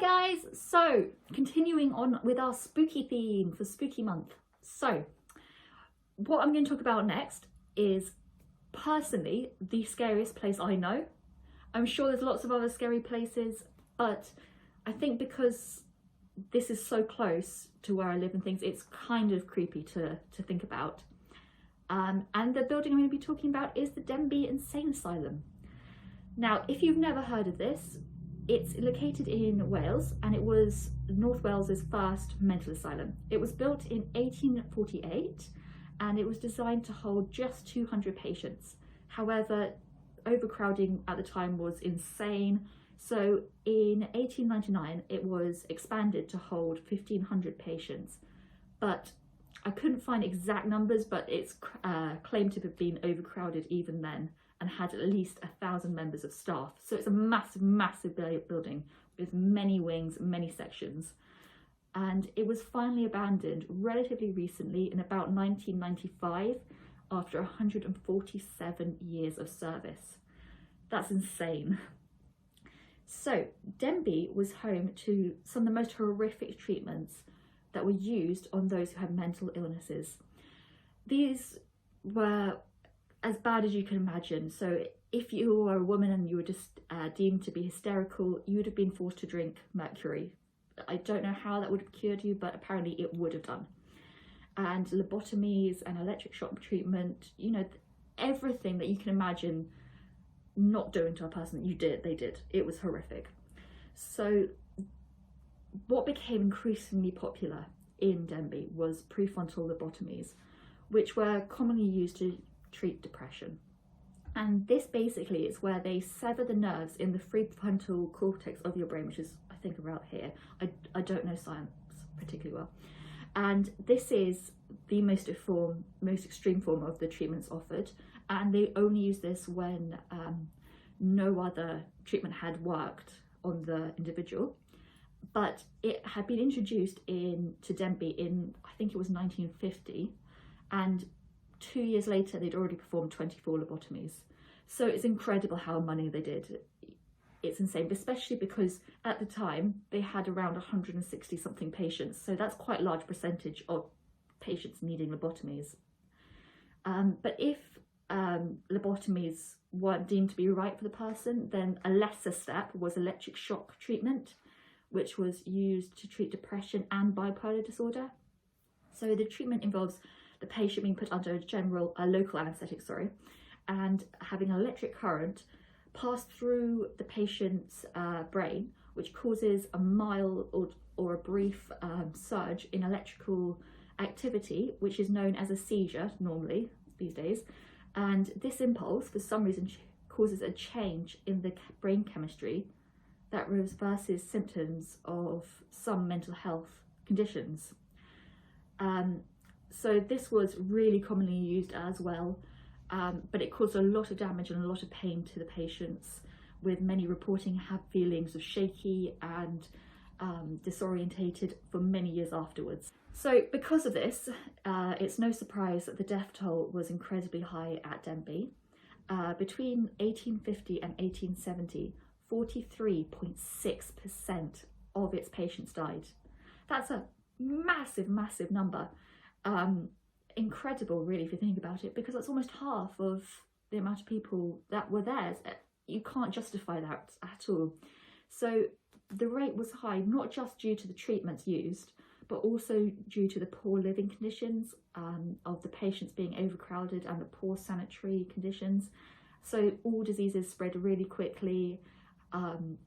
Hi guys! So, continuing on with our spooky theme for spooky month. So, what I'm going to talk about next is personally the scariest place I know. I'm sure there's lots of other scary places, but I think because this is so close to where I live and things, it's kind of creepy to think about. And the building I'm going to be talking about is the Denbigh Insane Asylum. Now, if you've never heard of this, it's located in Wales and it was North Wales's first mental asylum. It was built in 1848 and it was designed to hold just 200 patients. However, overcrowding at the time was insane. So in 1899, it was expanded to hold 1,500 patients. But I couldn't find exact numbers, but it's claimed to have been overcrowded even then, and had at least 1,000 members of staff. So it's a massive, massive building with many wings, many sections. And it was finally abandoned relatively recently in about 1995 after 147 years of service. That's insane. So Denbigh was home to some of the most horrific treatments that were used on those who had mental illnesses. These were as bad as you can imagine. So if you were a woman and you were just deemed to be hysterical, you would have been forced to drink mercury. I don't know how that would have cured you, but apparently it would have done. And lobotomies and electric shock treatment, you know, everything that you can imagine not doing to a person, they did. It was horrific. So what became increasingly popular in Denbigh was prefrontal lobotomies, which were commonly used to treat depression. And this basically is where they sever the nerves in the prefrontal cortex of your brain, which is, I think, around here. I don't know science particularly well. And this is the most extreme form of the treatments offered. And they only use this when no other treatment had worked on the individual. But it had been introduced to Denbigh in, I think it was 1950. And 2 years later, they'd already performed 24 lobotomies. So it's incredible how many they did. It's insane, especially because at the time they had around 160 something patients. So that's quite a large percentage of patients needing lobotomies. But if lobotomies weren't deemed to be right for the person, then a lesser step was electric shock treatment, which was used to treat depression and bipolar disorder. So the treatment involves the patient being put under a local anaesthetic, and having an electric current pass through the patient's brain, which causes a mild or a brief surge in electrical activity, which is known as a seizure normally these days. And this impulse, for some reason, causes a change in the brain chemistry that reverses symptoms of some mental health conditions. So this was really commonly used as well, but it caused a lot of damage and a lot of pain to the patients, with many reporting have feelings of shaky and disorientated for many years afterwards. So because of this, it's no surprise that the death toll was incredibly high at Denbigh. Between 1850 and 1870, 43.6% of its patients died. That's a massive, massive number. Incredible, really, if you think about it, because that's almost half of the amount of people that were there. You can't justify that at all. So the rate was high, not just due to the treatments used, but also due to the poor living conditions of the patients being overcrowded and the poor sanitary conditions. So all diseases spread really quickly.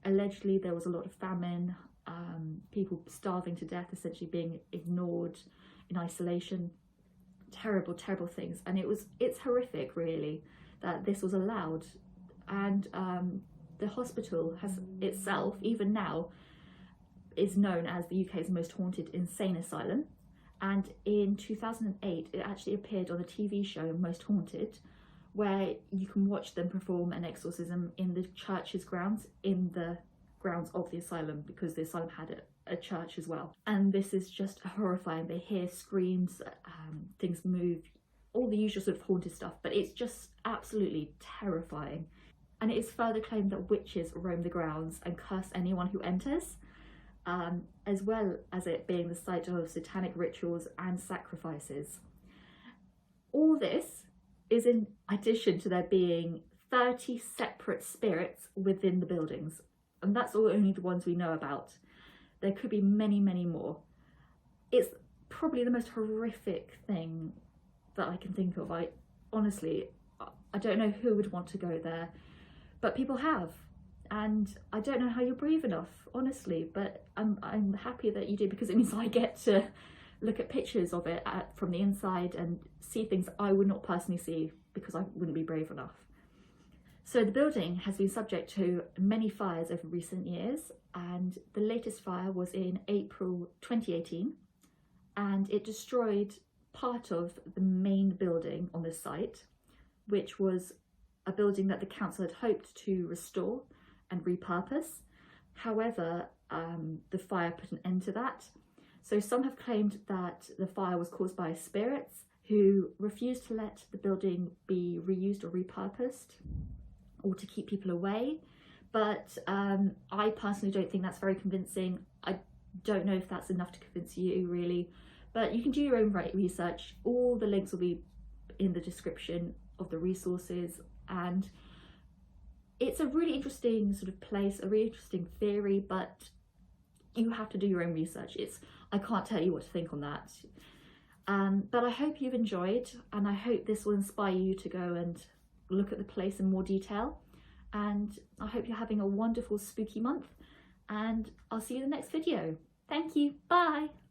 Allegedly, there was a lot of famine, people starving to death, essentially being ignored in isolation. Terrible, terrible things. And it's horrific, really, that this was allowed. And the hospital has itself, even now, is known as the UK's most haunted insane asylum. And in 2008, it actually appeared on the TV show Most Haunted, where you can watch them perform an exorcism in the church's grounds, in the grounds of the asylum, because the asylum had a church as well. And this is just horrifying. They hear screams, things move, all the usual sort of haunted stuff, but it's just absolutely terrifying. And it is further claimed that witches roam the grounds and curse anyone who enters. as well as it being the site of satanic rituals and sacrifices. All this is in addition to there being 30 separate spirits within the buildings, and that's all only the ones we know about. There could be many, many more. It's probably the most horrific thing that I can think of. I honestly don't know who would want to go there, but people have, and I don't know how you're brave enough, honestly, but I'm happy that you do, because it means I get to look at pictures of it from the inside and see things I would not personally see because I wouldn't be brave enough. So the building has been subject to many fires over recent years, and the latest fire was in April 2018, and it destroyed part of the main building on the site, which was a building that the council had hoped to restore and repurpose. However, the fire put an end to that. So some have claimed that the fire was caused by spirits who refused to let the building be reused or repurposed, or to keep people away. But I personally don't think that's very convincing. I don't know if that's enough to convince you, really, but you can do your own research. All the links will be in the description of the resources, and it's a really interesting sort of place, a really interesting theory, but you have to do your own research. I can't tell you what to think on that. But I hope you've enjoyed, and I hope this will inspire you to go and look at the place in more detail. And I hope you're having a wonderful spooky month, and I'll see you in the next video. Thank you, bye.